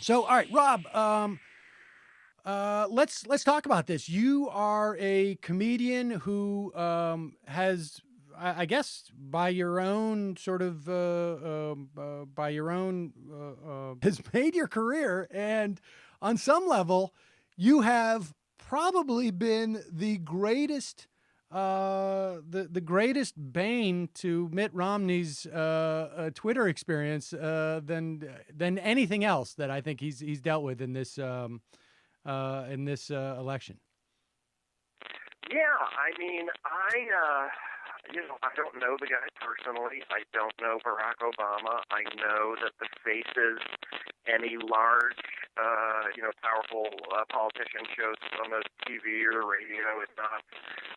So, all right, Rob, let's talk about this. You are a comedian who has, I guess, by your own sort of, by your own, has made your career, and on some level, you have probably been the greatest. The greatest bane to Mitt Romney's Twitter experience than anything else that I think he's dealt with in this election. Yeah, I mean, I don't know the guy personally. I don't know Barack Obama. I know that the faces any large, powerful politician shows on the TV or radio is not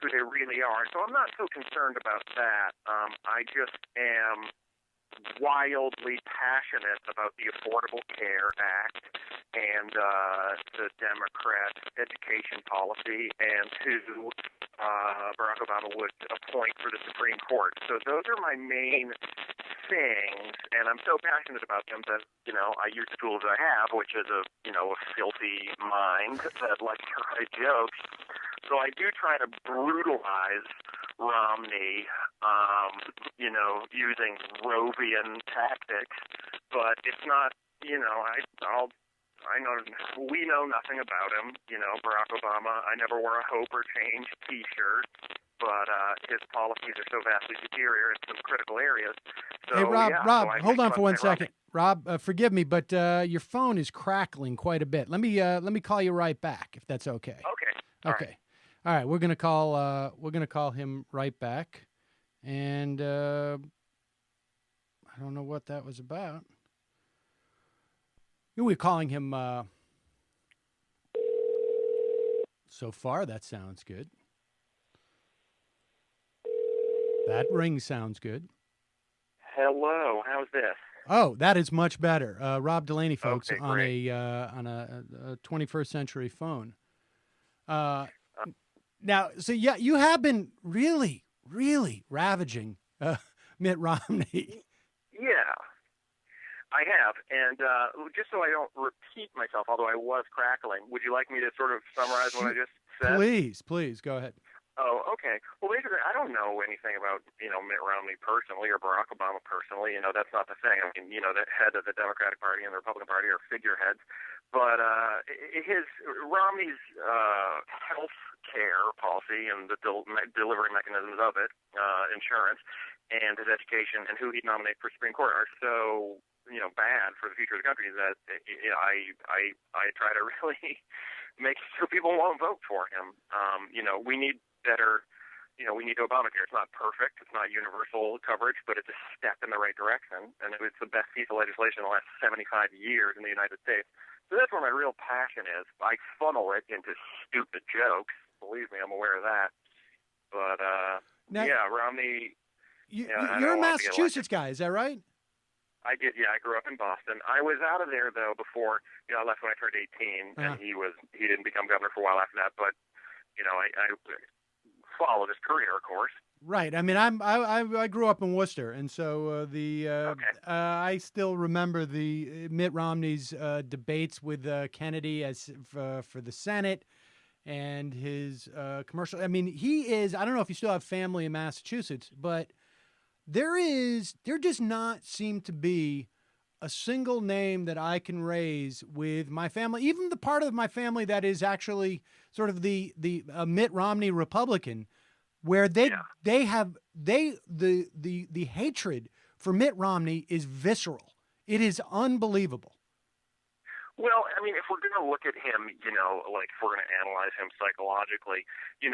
who they really are. So I'm not so concerned about that. I just am wildly passionate about the Affordable Care Act and the Democrat education policy and who Barack Obama would appoint for the Supreme Court. So those are my main things, and I'm so passionate about them that, I use the tools I have, which is a filthy mind that likes to write jokes. So I do try to brutalize Romney, using Rovian tactics, but it's not, we know nothing about him. Barack Obama, I never wore a Hope or Change t-shirt, but his policies are so vastly superior in some critical areas. So, Hey, Rob, yeah, Rob, so hold on for 1 second. Rob, forgive me, but your phone is crackling quite a bit. Let me call you right back, if that's okay. Okay. Okay. All right. We're gonna call him right back, and I don't know what that was about. We're calling him. So far, that sounds good. That ring sounds good. Hello, how's this? Oh, that is much better. Rob Delaney, folks, Okay, on great. a 21st century phone. Now, so yeah, you have been really, really ravaging Mitt Romney. Yeah, I have. And just so I don't repeat myself, although I was crackling, would you like me to sort of summarize what I just said? Please, go ahead. Oh, okay. Well, basically, I don't know anything about, Mitt Romney personally or Barack Obama personally. That's not the thing. I mean, the head of the Democratic Party and the Republican Party are figureheads. But Romney's health care policy and the delivery mechanisms of it, insurance, and his education and who he'd nominate for Supreme Court are so, bad for the future of the country that I try to really make sure people won't vote for him. We need better, we need Obamacare. It's not perfect. It's not universal coverage, but it's a step in the right direction. And it's the best piece of legislation in the last 75 years in the United States. So that's where my real passion is. I funnel it into stupid jokes. Believe me, I'm aware of that. But, Romney. You're a Massachusetts guy, is that right? I did, yeah. I grew up in Boston. I was out of there, though, before, I left when I turned 18, and he didn't become governor for a while after that. But, I followed his career, of course. Right. I mean, I grew up in Worcester, and so I still remember the Mitt Romney's debates with Kennedy for the Senate, and his commercial. I mean, he is. I don't know if you still have family in Massachusetts, but there does not seem to be a single name that I can raise with my family, even the part of my family that is actually sort of the Mitt Romney Republican, where the hatred for Mitt Romney is visceral. It is unbelievable. Well, I mean, if we're going to look at him, like if we're going to analyze him psychologically, he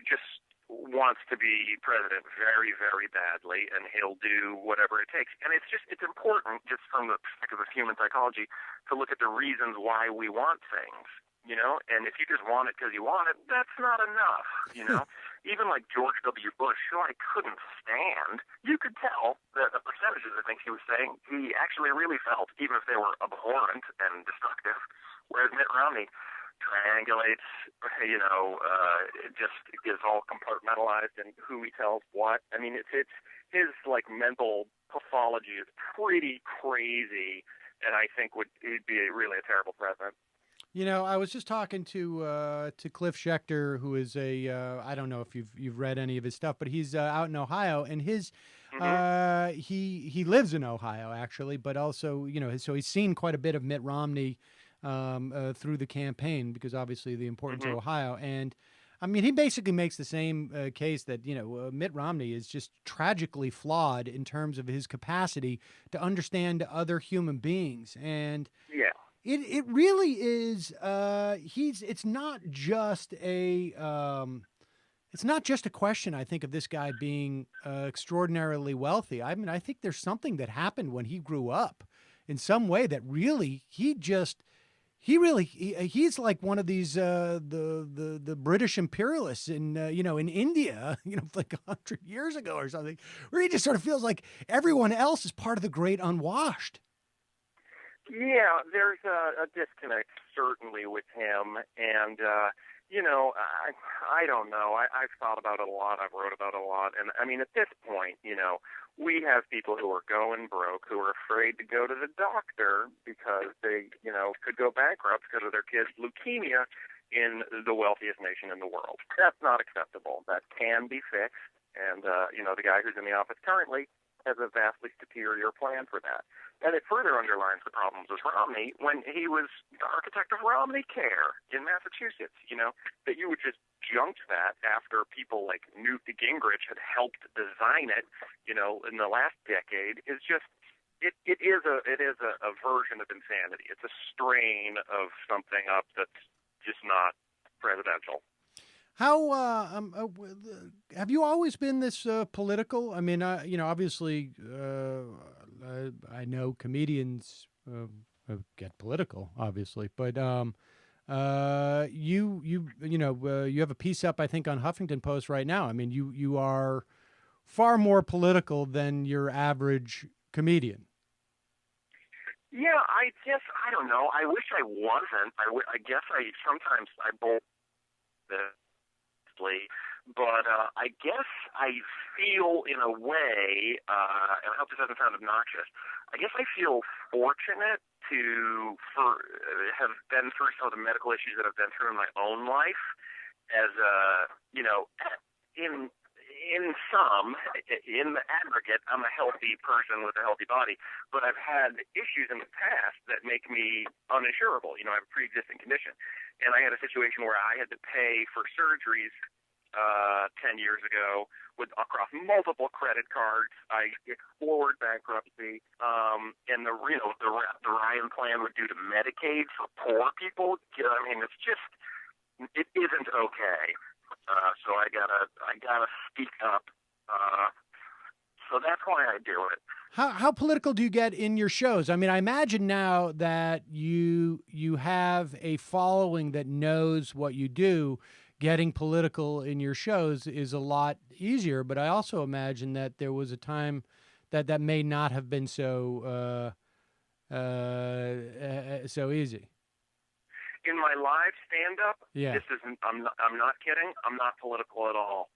just wants to be president very, very badly, and he'll do whatever it takes. And it's important, just from the perspective of human psychology, to look at the reasons why we want things, and if you just want it because you want it, that's not enough, Even like George W. Bush, who I couldn't stand, you could tell that the percentages of things he was saying, he actually really felt, even if they were abhorrent and destructive, whereas Mitt Romney triangulates, it just is all compartmentalized and who he tells what. I mean, it's his like mental pathology is pretty crazy and I think he'd be really a terrible president. You know, I was just talking to Cliff Schechter, who is a I don't know if you've read any of his stuff, but he's out in Ohio, and his he lives in Ohio actually, but also so he's seen quite a bit of Mitt Romney through the campaign because obviously the importance of Ohio. And I mean, he basically makes the same case that Mitt Romney is just tragically flawed in terms of his capacity to understand other human beings. And yeah. It really is. It's not just a question. I think of this guy being extraordinarily wealthy. I mean, I think there's something that happened when he grew up, in some way that really he's like one of these the British imperialists in in India, like 100 years ago or something, where he just sort of feels like everyone else is part of the great unwashed. Yeah, there's a disconnect certainly with him, and I don't know. I've thought about it a lot. I've wrote about it a lot, and I mean, at this point, we have people who are going broke, who are afraid to go to the doctor because they, could go bankrupt because of their kid's leukemia in the wealthiest nation in the world. That's not acceptable. That can be fixed, and the guy who's in the office currently has a vastly superior plan for that. And it further underlines the problems with Romney when he was the architect of Romney Care in Massachusetts, that you would just junk that after people like Newt Gingrich had helped design it, in the last decade is just, it is a version of insanity. It's a strain of something up that's just not presidential. How have you always been this political? I mean, obviously, I know comedians get political, obviously, but you have a piece up, I think, on Huffington Post right now. I mean, you are far more political than your average comedian. Yeah, I don't know. I wish I wasn't. I guess sometimes I both but I guess I feel in a way, and I hope this doesn't sound obnoxious, I guess I feel fortunate to have been through some of the medical issues that I've been through in my own life as in the aggregate, I'm a healthy person with a healthy body, but I've had issues in the past that make me uninsurable. I have a pre-existing condition. And I had a situation where I had to pay for surgeries 10 years ago across multiple credit cards. I explored bankruptcy, and the Ryan plan would do to Medicaid for poor people. I mean, it isn't okay. So I gotta speak up. So that's why I do it. How political do you get in your shows? I mean, I imagine now that you have a following that knows what you do, getting political in your shows is a lot easier. But I also imagine that there was a time that may not have been so easy. In my live stand-up, yeah. I'm not kidding. I'm not political at all.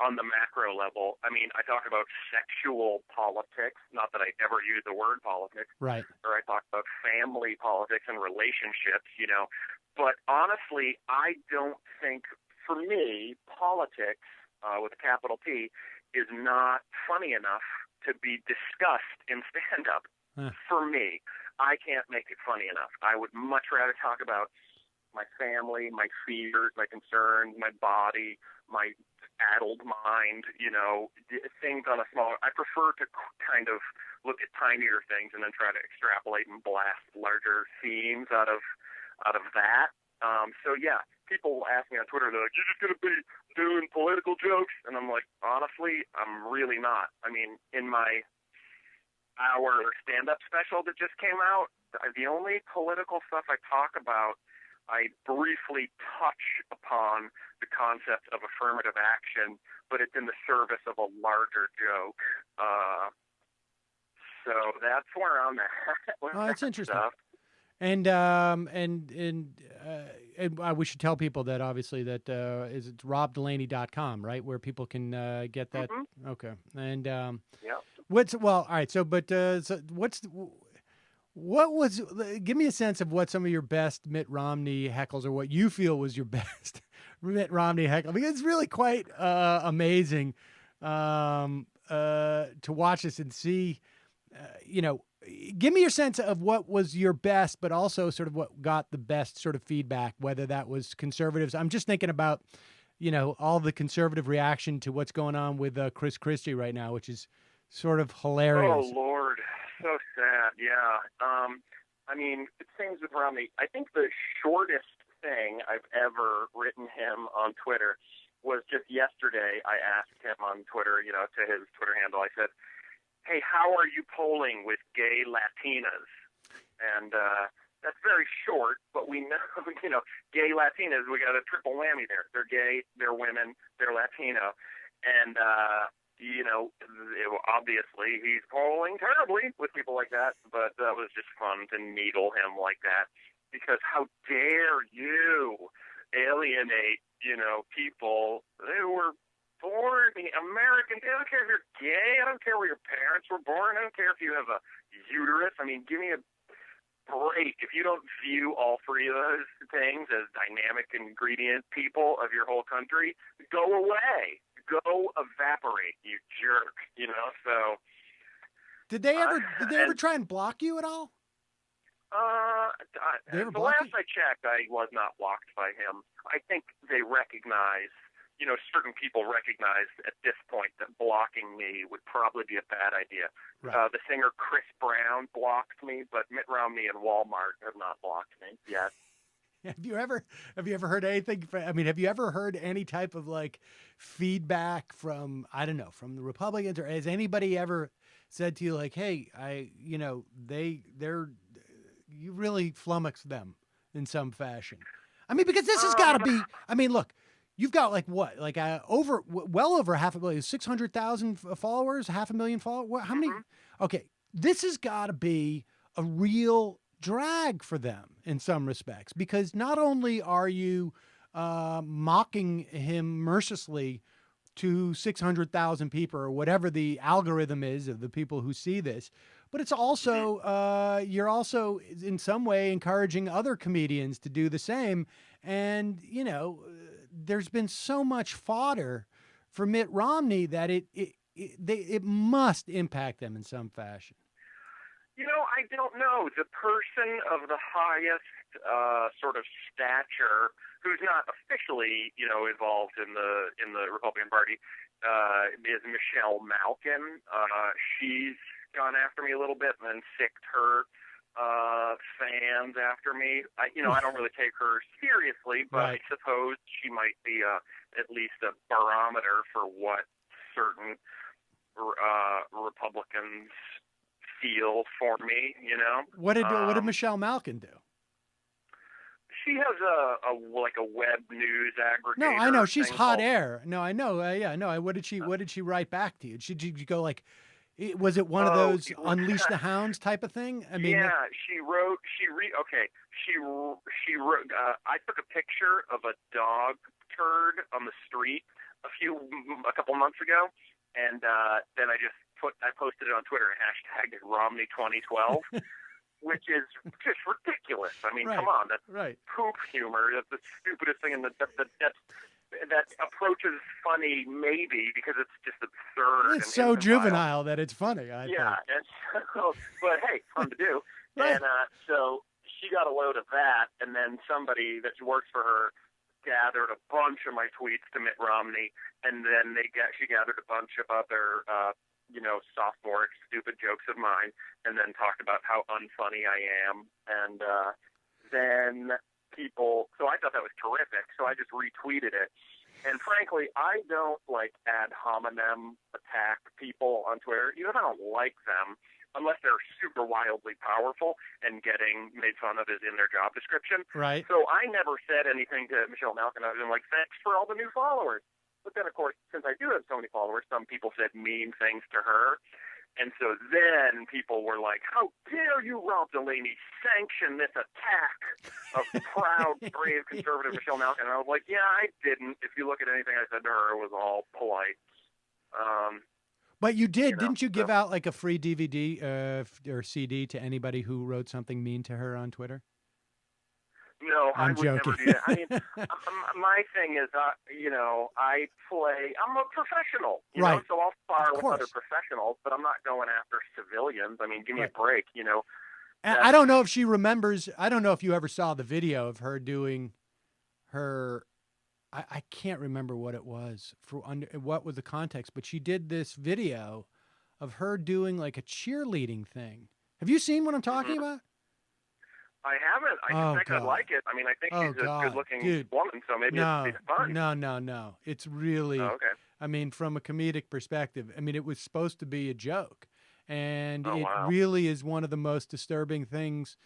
On the macro level, I mean, I talk about sexual politics, not that I ever use the word politics, right? Or I talk about family politics and relationships, But honestly, I don't think, for me, politics, with a capital P, is not funny enough to be discussed in stand-up. For me, I can't make it funny enough. I would much rather talk about my family, my fears, my concerns, my body, my addled mind, things on a smaller. I prefer to kind of look at tinier things and then try to extrapolate and blast larger themes out of that. So yeah, people ask me on Twitter, they're like, "You're just gonna be doing political jokes," and I'm like, honestly, I'm really not. I mean, in our stand-up special that just came out, the only political stuff I talk about, I briefly touch upon the concept of affirmative action, but it's in the service of a larger joke. So that's where I'm at. Oh, that's interesting. Stuff. And we should tell people that obviously that it's robdelaney.com, right, where people can get that. Okay. And yeah. all right. So, but What was? Give me a sense of what some of your best Mitt Romney heckles, or what you feel was your best Mitt Romney heckle, because it's really quite amazing to watch this and see. You know, give me your sense of what was your best, but also sort of what got the best sort of feedback, whether that was conservatives. I'm just thinking about, all the conservative reaction to what's going on with Chris Christie right now, which is sort of Oh hilarious. Lord, so sad. Yeah. I mean, it seems with Romney. I think the shortest thing I've ever written him on Twitter was just yesterday. I asked him on Twitter, to his Twitter handle. I said, "Hey, how are you polling with gay Latinas?" And that's very short, but we know, gay Latinas. We got a triple whammy there. They're gay, they're women, they're Latino, and obviously he's polling terribly with people like that, but that was just fun to needle him like that, because how dare you alienate, people who were born American. I don't care if you're gay. I don't care where your parents were born. I don't care if you have a uterus. I mean, give me a break. If you don't view all three of those things as dynamic ingredient people of your whole country, go away. Go evaporate, you jerk. So Did they ever try and block you at all? They ever the block last you? I checked, I was not blocked by him. I think they recognize, certain people recognize at this point that blocking me would probably be a bad idea. Right. The singer Chris Brown blocked me, but Mitt Romney and Walmart have not blocked me yet. Have you ever heard anything? I mean, have you ever heard any type of like feedback from, I don't know, from the Republicans, or has anybody ever said to you like, "Hey, they're you really flummoxed them in some fashion"? I mean, because this has got to be. I mean, look, you've got like what, like well over 500,000, 600,000 followers, 500,000 followers. What, how many? Mhm. Okay, this has got to be a real drag for them in some respects, because not only are you mocking him mercilessly to 600,000 people, or whatever the algorithm is of the people who see this, but it's also you're also in some way encouraging other comedians to do the same. And there's been so much fodder for Mitt Romney that it must impact them in some fashion. I don't know. The person of the highest sort of stature, who's not officially, involved in the Republican Party, is Michelle Malkin. She's gone after me a little bit and then sicked her fans after me. I don't really take her seriously, but Right. I suppose she might be at least a barometer for what certain Republicans feel for me. What did Michelle Malkin do? She has a web news No, I aggregator know she's thing hot called. air. No, I know. Yeah, no. What did she write back to you? Did you go like, was it one of Oh, those unleash the hounds type of thing? I mean, yeah. She wrote. Okay. She wrote. I took a picture of a dog turd on the street a couple months ago, and then I posted it on Twitter and hashtagged it Romney 2012. Which is just ridiculous. I mean, right, come on, that's right. poop humor. That's the stupidest thing, and that approach is funny, maybe because it's just absurd. It's And so infantile. juvenile that it's funny. I think. And so, but hey, fun to do. Right. And so she got a load of that, and then somebody that works for her gathered a bunch of my tweets to Mitt Romney, and then she gathered a bunch of other sophomore stupid jokes of mine, and then talked about how unfunny I am. And then so I thought that was terrific, so I just retweeted it. And frankly, I don't ad hominem attack people on Twitter, even if I don't like them, unless they're super wildly powerful and getting made fun of is in their job description. Right. So I never said anything to Michelle Malkin other than thanks for all the new followers. But then, of course, since I do have so many followers, some people said mean things to her. And so then people were like, how dare you, Rob Delaney, sanction this attack of proud, brave, conservative Michelle Malkin? And I was like, yeah, I didn't. If you look at anything I said to her, it was all polite. But you You did, know, didn't you so give out like a free DVD or CD to anybody who wrote something mean to her on Twitter? no, I I'm would never joking. do that. I mean, my thing is, you know, I'm a professional, you know, Right. so I'll spar Of with other course. professionals, but I'm not going after civilians. I mean, give me a Right. break, you know. And I That's don't know if she remembers. I don't know if you ever saw the video of her doing her. I can't remember what it was for under what was the context, but she did this video of her doing like a cheerleading thing. Have you seen what I'm talking mhm. about? I haven't. I Oh suspect I'd God. like it. I mean, I think Oh she's a God, good-looking dude. woman, so maybe it'd be No, fun. no, no, no. It's really, Oh, okay. I mean, from a comedic perspective, I mean, it was supposed to be a joke. And Oh, it wow. really is one of the most disturbing things.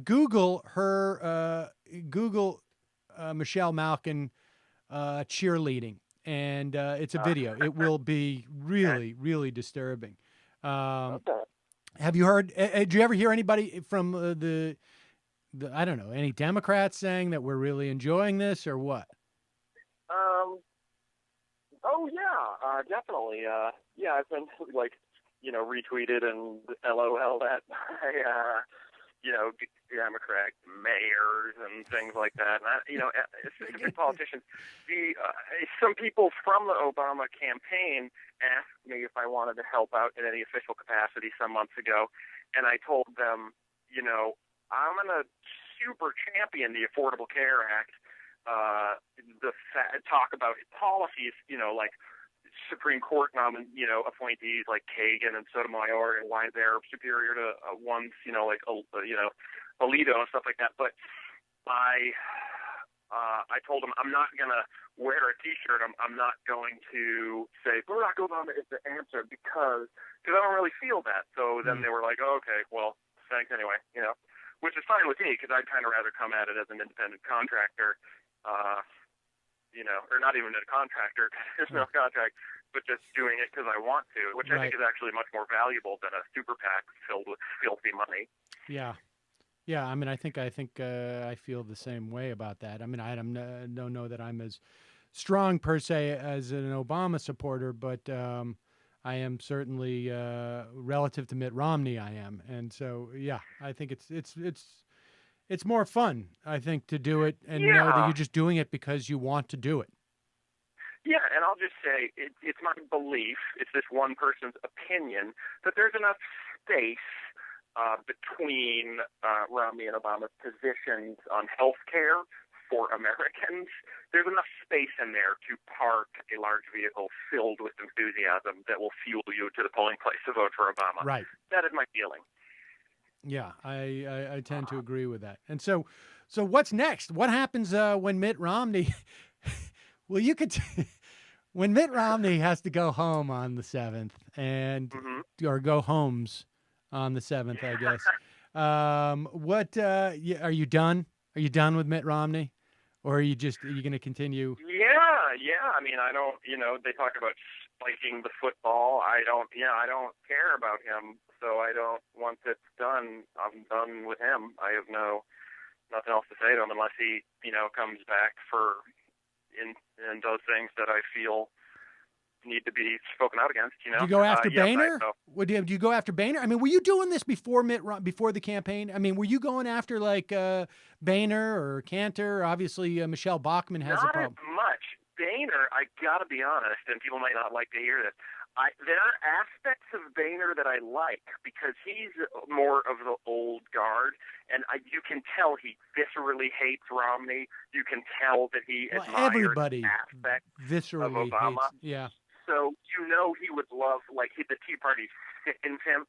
Google her, Google Michelle Malkin cheerleading. And it's a Uh, video. It will be okay. really, really disturbing. Um, Okay. have you heard? Did you ever hear anybody from I don't know, any Democrats saying that we're really enjoying this or what? Um. Oh yeah. Definitely. Yeah. I've been like, you know, retweeted and LOL that by, you know, Democrat mayors and things like that. And you know, specific politicians. Some people from the Obama campaign asked me if I wanted to help out in any official capacity some months ago, and I told them, you know, I'm gonna super champion the Affordable Care Act. Talk about policies, you know, like Supreme Court you know, appointees like Kagan and Sotomayor, and why they're superior to ones, you know, like you know, Alito and stuff like that. But I told him I'm not gonna wear a T-shirt. I'm not going to say Barack Obama is the answer because I don't really feel that. So then Mm. they were like, oh, okay, well, thanks anyway, you know, which is fine with me because I'd kind of rather come at it as an independent contractor. You know, or not even a contractor, there's no contract, but just doing it because I want to, which I Right. think is actually much more valuable than a super PAC filled with filthy money. Yeah. Yeah. I mean, I feel the same way about that. I mean, don't know that I'm as strong per se as an Obama supporter, but I am certainly relative to Mitt Romney. I am, and so yeah, I think it's more fun. I think to do it and know that Yeah, you're just doing it because you want to do it. yeah, and I'll just say it's my belief, it's this one person's opinion, that there's enough space between Romney and Obama's positions on health care for Americans. There's enough space in there to park a large vehicle filled with enthusiasm that will fuel you to the polling place to vote for Obama. Right. That is my feeling. Yeah, I tend to agree with that. And so what's next? What happens when Mitt Romney? Well, you could when Mitt Romney has to go home on the 7th and Hmm. or go homes on the 7th, I guess. What are you done? Are you done with Mitt Romney, or are you going to continue? Yeah, yeah. I mean, I don't. You know, they talk about spiking the football. I don't. Yeah, I don't care about him. So I don't. Once it's done, I'm done with him. I have nothing else to say to him unless he, you know, comes back and does things that I feel need to be spoken out against. You Do know. you go after Yes. Boehner? Do you go after Boehner? I mean, were you doing this before before the campaign? I mean, were you going after like Boehner or Cantor? Obviously, Michelle Bachmann has a Not as problem. much. Boehner, I gotta be honest, and people might not like to hear this. There are aspects of Boehner that I like because he's more of the old guard, and you can tell he viscerally hates Romney. You can tell that he Well, admires everybody aspects of viscerally hates. Obama. Yeah. So you know he would love, like, the Tea Party sickens him.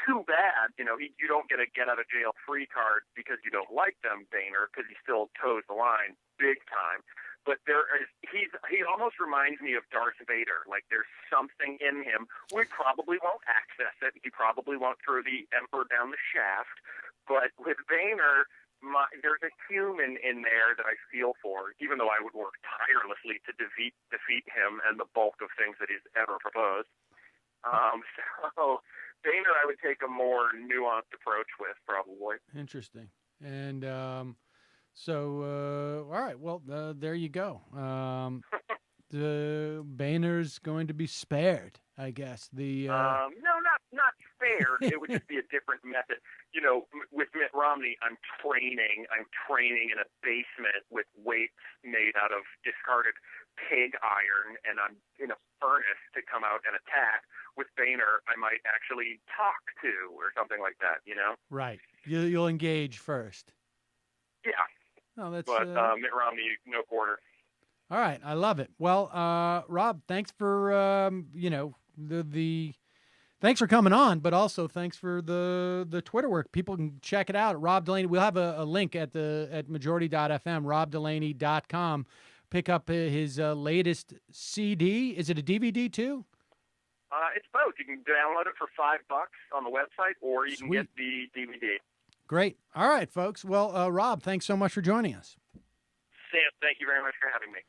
Too bad, you know, you don't get a get out of jail free card because you don't like them, Boehner, because he still toes the line big time. But he almost reminds me of Darth Vader. Like, there's something in him. We probably won't access it. He probably won't throw the Emperor down the shaft. But with Boehner, there's a human in there that I feel for, even though I would work tirelessly to defeat him and the bulk of things that he's ever proposed. So Boehner, I would take a more nuanced approach with, probably. Interesting. And all right. Well, there you go. The Boehner's going to be spared. I guess. The No, not fair. It would just be a different method. You know, with Mitt Romney, I'm training in a basement with weights made out of discarded pig iron, and I'm in a furnace to come out and attack. With Boehner, I might actually talk to or something like that, you know? right. You'll engage first. Yeah. Oh, that's. But Mitt Romney, no quarter. All right, I love it. Well, Rob, thanks for the thanks for coming on, but also thanks for the Twitter work. People can check it out at Rob Delaney. We'll have a link at majority.fm, robdelaney.com. Pick up his latest CD. Is it a DVD too? It's both. You can download it for $5 on the website, or you can get the DVD. Great. All right, folks. Well, Rob, thanks so much for joining us. Sam, thank you very much for having me.